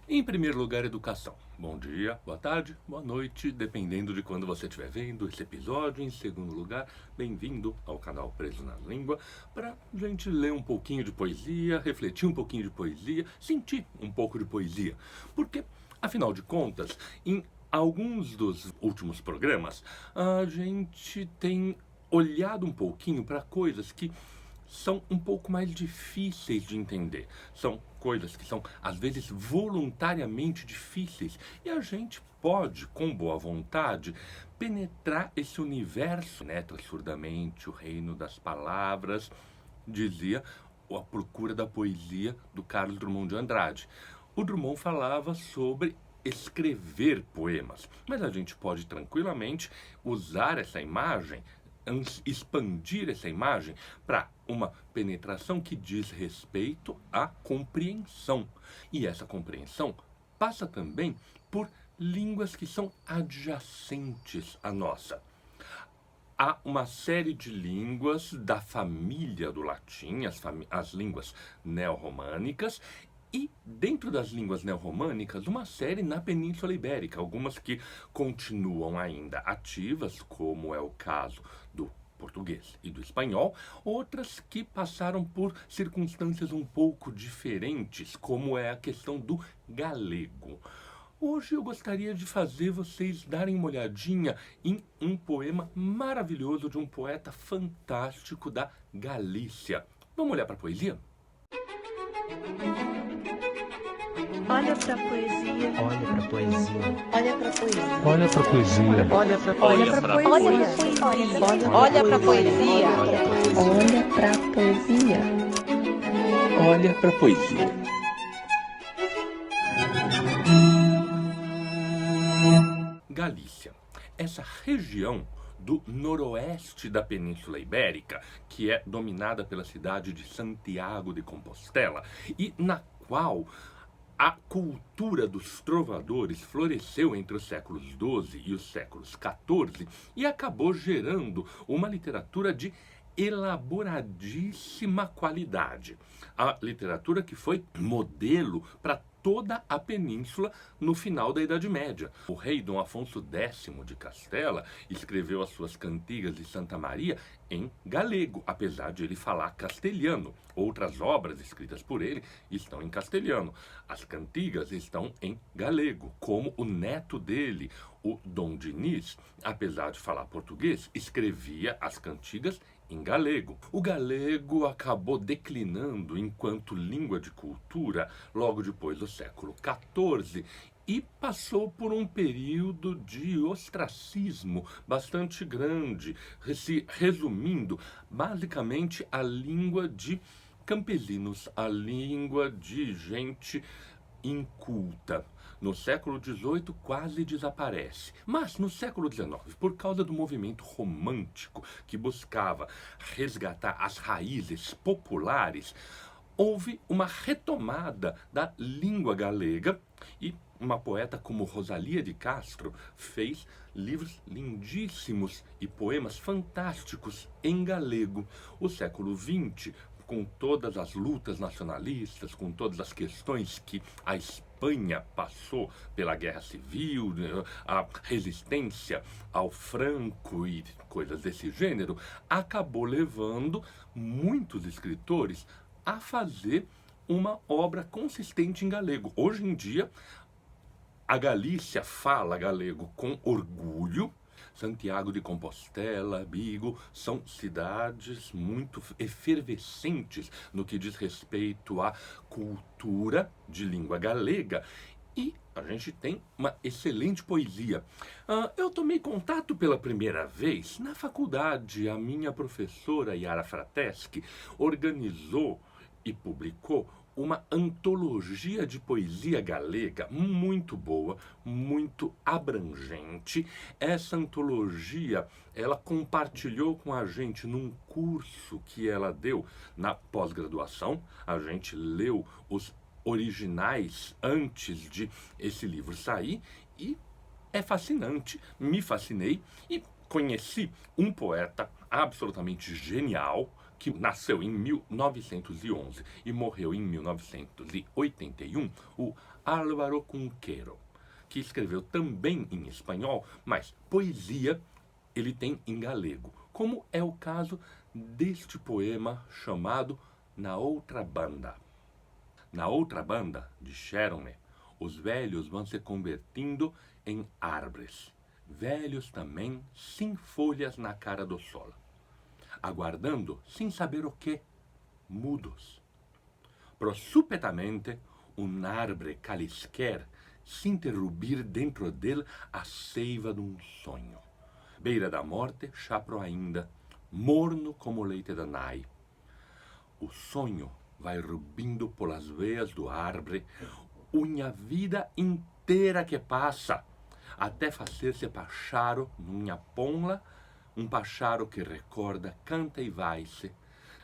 Em primeiro lugar, educação. Bom dia, boa tarde, boa noite, dependendo de quando você estiver vendo esse episódio. Em segundo lugar, bem-vindo ao canal Preso na Língua, para a gente ler um pouquinho de poesia, refletir um pouquinho de poesia, sentir um pouco de poesia. Porque, afinal de contas, em alguns dos últimos programas, a gente tem olhado um pouquinho para coisas que são um pouco mais difíceis de entender. São coisas que são, às vezes, voluntariamente difíceis. E a gente pode, com boa vontade, penetrar esse universo, né, absurdamente, o reino das palavras, dizia A Procura da Poesia, do Carlos Drummond de Andrade. O Drummond falava sobre escrever poemas, mas a gente pode tranquilamente usar essa imagem, expandir essa imagem para uma penetração que diz respeito à compreensão. E essa compreensão passa também por línguas que são adjacentes à nossa. Há uma série de línguas da família do latim, as línguas neorromânicas, e dentro das línguas neorromânicas, uma série na Península Ibérica, algumas que continuam ainda ativas, como é o caso do português e do espanhol, outras que passaram por circunstâncias um pouco diferentes, como é a questão do galego. Hoje eu gostaria de fazer vocês darem uma olhadinha em um poema maravilhoso de um poeta fantástico da Galícia. Vamos olhar para a poesia? Olha pra poesia. Olha pra poesia. Olha pra poesia. Olha pra poesia. Olha pra poesia. Olha pra poesia. Olha pra poesia. Olha para a poesia. Galícia, essa região do noroeste da Península Ibérica, que é dominada pela cidade de Santiago de Compostela, e na qual a cultura dos trovadores floresceu entre os séculos XII e os séculos XIV e acabou gerando uma literatura de elaboradíssima qualidade. A literatura que foi modelo para toda a península no final da Idade Média. O rei Dom Afonso X de Castela escreveu as suas cantigas de Santa Maria em galego, apesar de ele falar castelhano. Outras obras escritas por ele estão em castelhano. As cantigas estão em galego, como o neto dele, o Dom Dinis, apesar de falar português, escrevia as cantigas em galego. O galego acabou declinando enquanto língua de cultura logo depois do século XIV e passou por um período de ostracismo bastante grande, se resumindo basicamente a língua de campesinos, a língua de gente inculta. No século XVIII quase desaparece, mas no século XIX, por causa do movimento romântico que buscava resgatar as raízes populares, houve uma retomada da língua galega e uma poeta como Rosalía de Castro fez livros lindíssimos e poemas fantásticos em galego. O século XX, com todas as lutas nacionalistas, com todas as questões que a Espanha passou pela Guerra Civil, a resistência ao Franco e coisas desse gênero, acabou levando muitos escritores a fazer uma obra consistente em galego. Hoje em dia, a Galícia fala galego com orgulho. Santiago de Compostela, Vigo, são cidades muito efervescentes no que diz respeito à cultura de língua galega. E a gente tem uma excelente poesia. Eu tomei contato pela primeira vez na faculdade. A minha professora Yara Frateschi organizou e publicou uma antologia de poesia galega muito boa, muito abrangente. Essa antologia, ela compartilhou com a gente num curso que ela deu na pós-graduação. A gente leu os originais antes de esse livro sair e é fascinante, me fascinei e conheci um poeta absolutamente genial, que nasceu em 1911 e morreu em 1981, o Álvaro Cunqueiro, que escreveu também em espanhol, mas poesia ele tem em galego, como é o caso deste poema chamado Na Outra Banda. Na outra banda, disseram-me, os velhos vão se convertindo em árvores, velhos também, sem folhas na cara do sol, aguardando, sem saber o que, mudos. Prosupetamente, árvore qualisquer se interrubir dentro dele a seiva de sonho. Beira da morte, chapro ainda, morno como o leite da nai. O sonho vai rubindo pelas veias do árvore, unha vida inteira que passa, até fazer-se páxaro numa ponla, páxaro que recorda, canta e vai-se,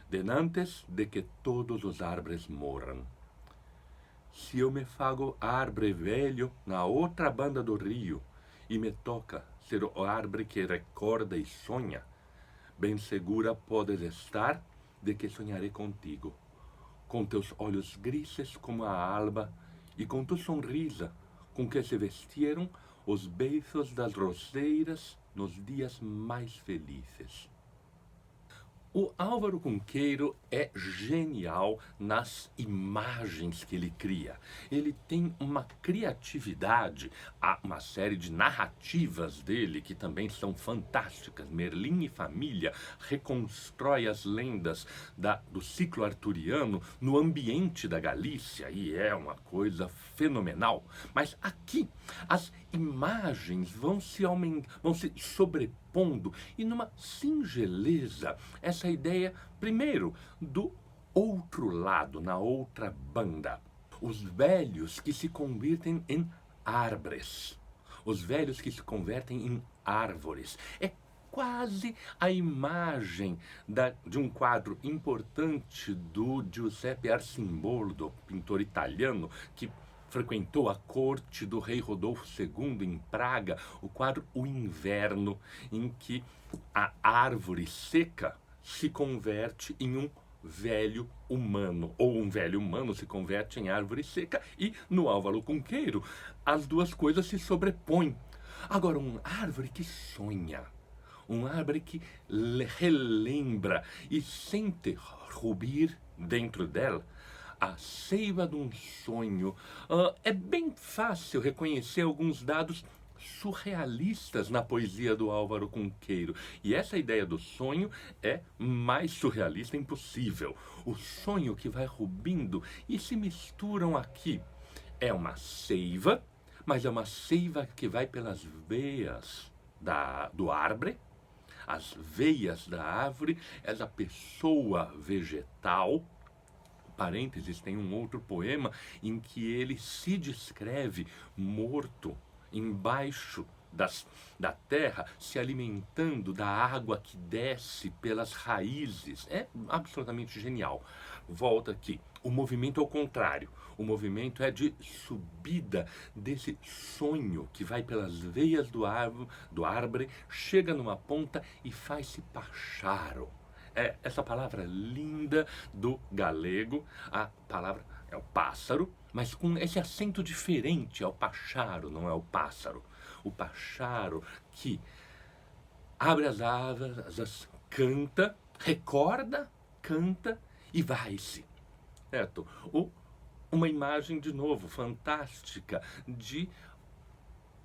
denantes de que todos os árvores morram. Se eu me fago árvore velho na outra banda do rio, e me toca ser o árvore que recorda e sonha, bem segura podes estar de que sonharei contigo, com teus olhos grises como a alba e com tua sonrisa com que se vestiram os beijos das roseiras nos dias mais felizes. O Álvaro Cunqueiro é genial nas imagens que ele cria. Ele tem uma criatividade, há uma série de narrativas dele que também são fantásticas. Merlin e Família reconstrói as lendas do ciclo arturiano no ambiente da Galícia e é uma coisa fenomenal. Mas aqui as imagens vão se sobrepondo e numa singeleza, essa ideia, primeiro, do outro lado, na outra banda. Os velhos que se convertem em árvores. Os velhos que se convertem em árvores. É quase a imagem de um quadro importante do Giuseppe Arcimboldo, pintor italiano, que frequentou a corte do rei Rodolfo II em Praga, o quadro O Inverno, em que a árvore seca se converte em um velho humano, ou um velho humano se converte em árvore seca, e no Álvaro Cunqueiro as duas coisas se sobrepõem. Agora, uma árvore que sonha, uma árvore que relembra e sente rubir dentro dela a seiva de um sonho. É bem fácil reconhecer alguns dados surrealistas na poesia do Álvaro Cunqueiro. E essa ideia do sonho é mais surrealista impossível. O sonho que vai rubindo e se misturam aqui. É uma seiva, mas é uma seiva que vai pelas veias do árvore. As veias da árvore, essa pessoa vegetal. Parênteses, tem um outro poema em que ele se descreve morto embaixo da terra, se alimentando da água que desce pelas raízes. É absolutamente genial. Volta aqui. O movimento é o contrário. O movimento é de subida desse sonho que vai pelas veias do árvore, chega numa ponta e faz-se páxaro. É essa palavra linda do galego, a palavra é o pássaro, mas com esse acento diferente, é o páxaro, não é o pássaro. O páxaro que abre as asas, canta, recorda, canta e vai-se. Certo? Uma imagem, de novo, fantástica de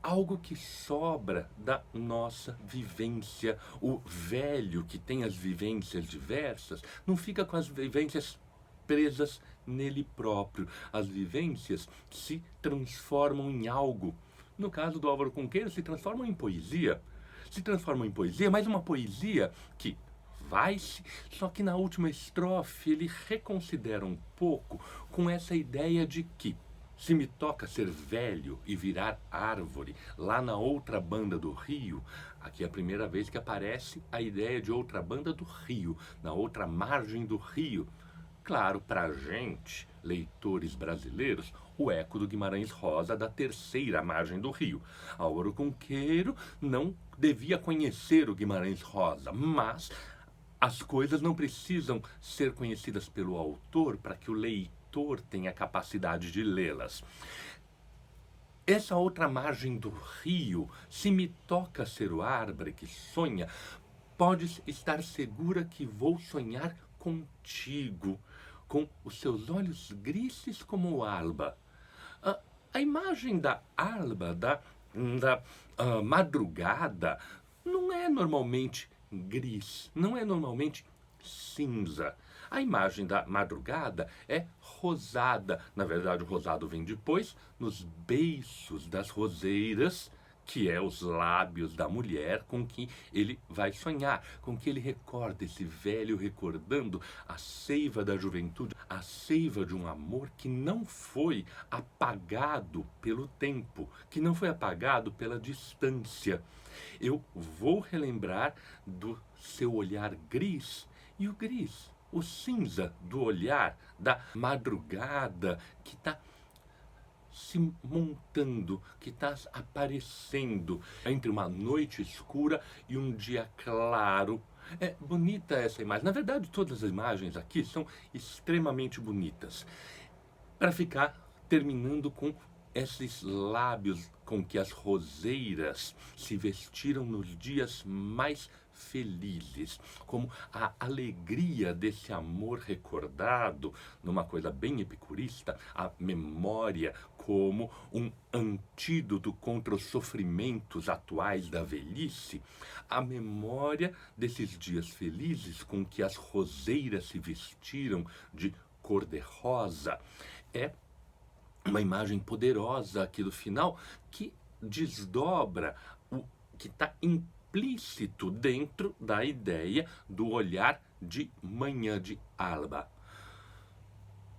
algo que sobra da nossa vivência. O velho que tem as vivências diversas não fica com as vivências presas nele próprio. As vivências se transformam em algo. No caso do Álvaro Cunqueiro, se transformam em poesia. Se transformam em poesia, mas uma poesia que vai-se, só que na última estrofe ele reconsidera um pouco com essa ideia de que se me toca ser velho e virar árvore lá na outra banda do rio, aqui é a primeira vez que aparece a ideia de outra banda do rio, na outra margem do rio. Claro, para a gente, leitores brasileiros, o eco do Guimarães Rosa da terceira margem do rio. Álvaro Cunqueiro não devia conhecer o Guimarães Rosa, mas as coisas não precisam ser conhecidas pelo autor para que o leitor tenha a capacidade de lê-las. Essa outra margem do rio, se me toca ser o arbre que sonha, podes estar segura que vou sonhar contigo, com os seus olhos grises como o alba. A imagem da alba, da madrugada, não é normalmente gris, não é normalmente cinza. A imagem da madrugada é rosada. Na verdade, o rosado vem depois, nos beiços das roseiras, que é os lábios da mulher com que ele vai sonhar, com que ele recorda, esse velho recordando a seiva da juventude, a seiva de um amor que não foi apagado pelo tempo, que não foi apagado pela distância. Eu vou relembrar do seu olhar gris, e o gris, o cinza do olhar da madrugada que está se montando, que está aparecendo entre uma noite escura e um dia claro. É bonita essa imagem. Na verdade, todas as imagens aqui são extremamente bonitas. Para ficar terminando com esses lábios com que as roseiras se vestiram nos dias mais felizes, como a alegria desse amor recordado, numa coisa bem epicurista, a memória como um antídoto contra os sofrimentos atuais da velhice, a memória desses dias felizes com que as roseiras se vestiram de cor-de-rosa, é uma imagem poderosa aqui do final que desdobra o que está implícito dentro da ideia do olhar de manhã, de alba.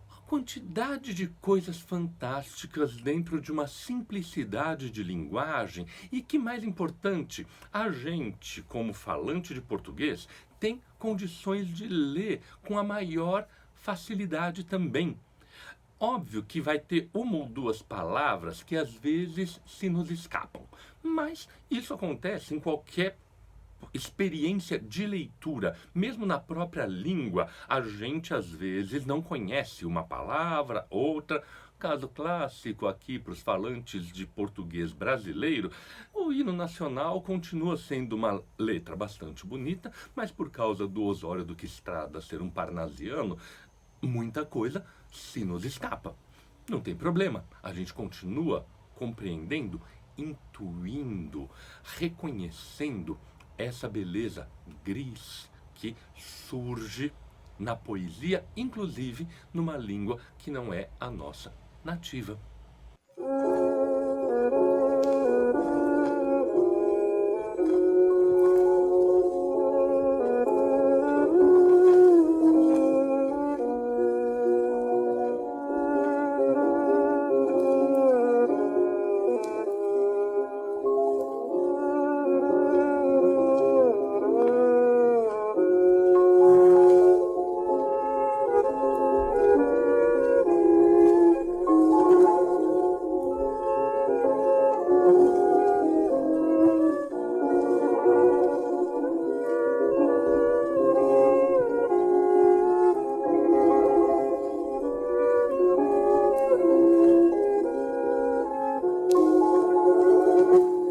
A quantidade de coisas fantásticas dentro de uma simplicidade de linguagem e que, mais importante, a gente, como falante de português, tem condições de ler com a maior facilidade também. Óbvio que vai ter uma ou duas palavras que às vezes se nos escapam, mas isso acontece em qualquer experiência de leitura. Mesmo na própria língua, a gente às vezes não conhece uma palavra, outra. Caso clássico aqui para os falantes de português brasileiro, o hino nacional continua sendo uma letra bastante bonita, mas por causa do Osório Duque Estrada ser um parnasiano, muita coisa se nos escapa. Não tem problema, a gente continua compreendendo, intuindo, reconhecendo essa beleza gris que surge na poesia, inclusive numa língua que não é a nossa nativa.